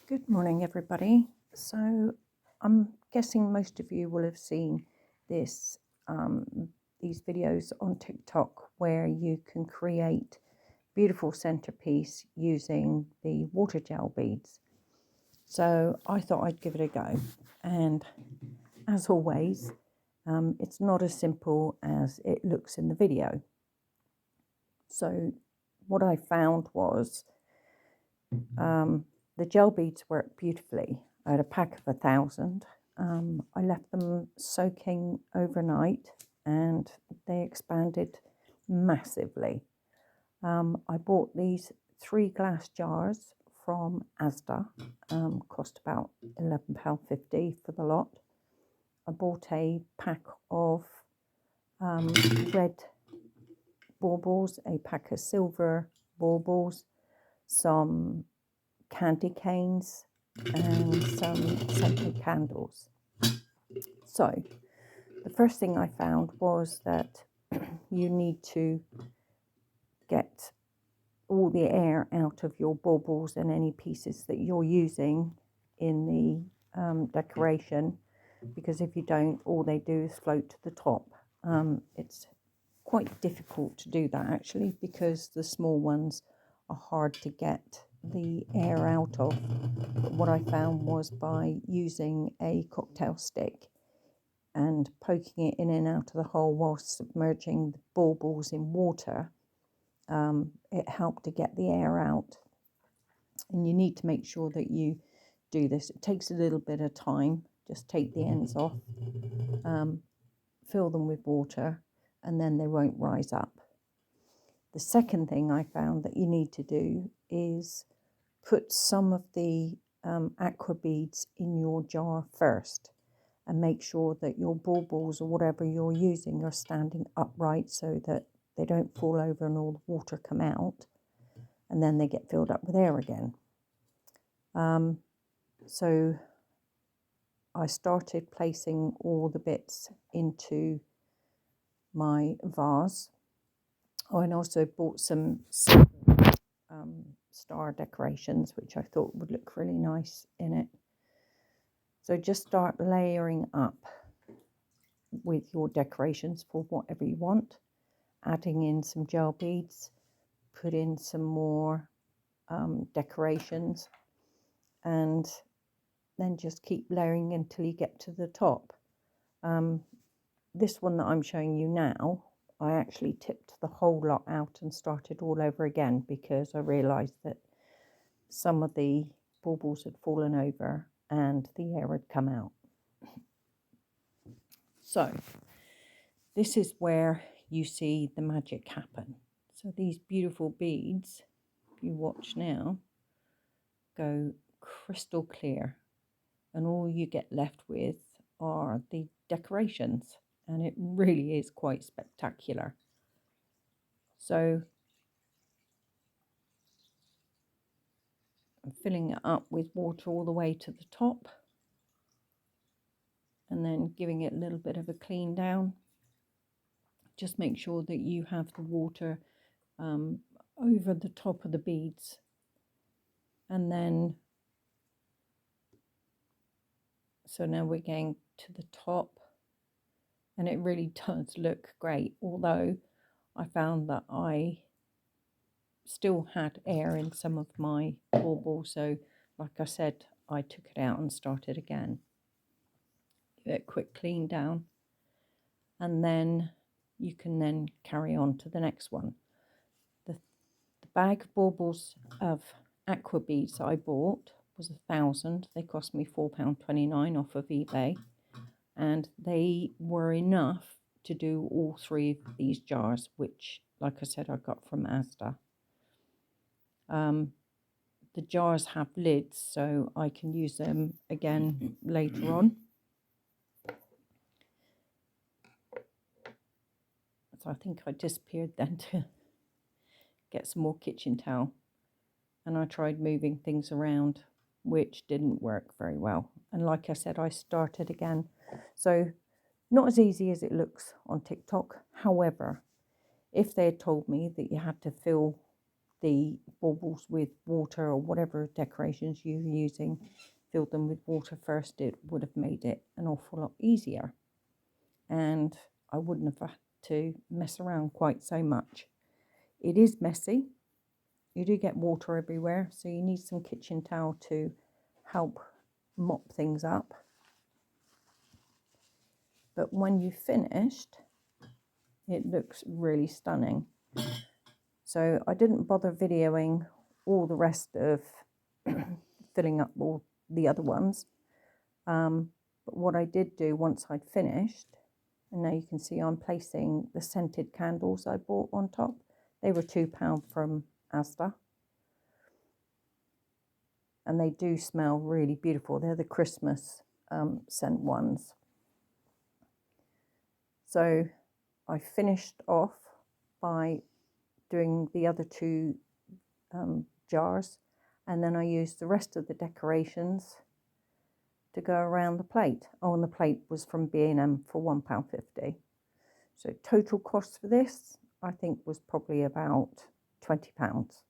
Good morning, everybody. So I'm guessing most of you will have seen this these videos on TikTok where you can create beautiful centerpiece using the water gel beads. So I thought I'd give it a go, and as always, it's not as simple as it looks in the video. So what I found was the gel beads work beautifully. I had a pack of 1,000. I left them soaking overnight and they expanded massively. I bought these 3 glass jars from Asda, cost about £11.50 for the lot. I bought a pack of red baubles, a pack of silver baubles, some candy canes and some scented candles. So the first thing I found was that you need to get all the air out of your baubles and any pieces that you're using in the decoration, because if you don't, all they do is float to the top. It's quite difficult to do that actually, because the small ones are hard to get the air out of. But what I found was by using a cocktail stick and poking it in and out of the hole whilst submerging the baubles in water, it helped to get the air out. And you need to make sure that you do this. It takes a little bit of time. Just take the ends off, fill them with water, and then they won't rise up. The second thing I found that you need to do is put some of the aqua beads in your jar first, and make sure that your baubles or whatever you're using are standing upright so that they don't fall over and all the water come out, and then they get filled up with air again. So I started placing all the bits into my vase. Oh, and also bought some star decorations, which I thought would look really nice in it. So just start layering up with your decorations for whatever you want, adding in some gel beads, put in some more decorations, and then just keep layering until you get to the top. This one that I'm showing you now, I actually tipped the whole lot out and started all over again, because I realised that some of the baubles had fallen over and the air had come out. So this is where you see the magic happen. So these beautiful beads, if you watch now, go crystal clear, and all you get left with are the decorations, and it really is quite spectacular. So I'm filling it up with water all the way to the top, and then giving it a little bit of a clean down. Just make sure that you have the water over the top of the beads, and then so now we're getting to the top, and it really does look great, although I found that I still had air in some of my bauble. So like I said, I took it out and started again. Give it a quick clean down, and then you can then carry on to the next one. The bag of baubles of aqua beads that I bought was 1,000. They cost me £4.29 off of eBay, and they were enough to do all 3 of these jars, which, like I said, I got from Asda. The jars have lids, so I can use them again later on. So I think I disappeared then to get some more kitchen towel, and I tried moving things around, which didn't work very well. And like I said, I started again. So not as easy as it looks on TikTok. However, if they had told me that you had to fill the baubles with water or whatever decorations you're using, filled them with water first, it would have made it an awful lot easier. And I wouldn't have had to mess around quite so much. It is messy. You do get water everywhere, so you need some kitchen towel to help mop things up. But when you've finished, it looks really stunning. So I didn't bother videoing all the rest of filling up all the other ones. But what I did do once I'd finished, and now you can see I'm placing the scented candles I bought on top. They were £2 from Asda. And they do smell really beautiful. They're the Christmas scent ones. So I finished off by doing the other two jars, and then I used the rest of the decorations to go around the plate. Oh, and the plate was from B&M for £1.50. So total cost for this, I think, was probably about £20.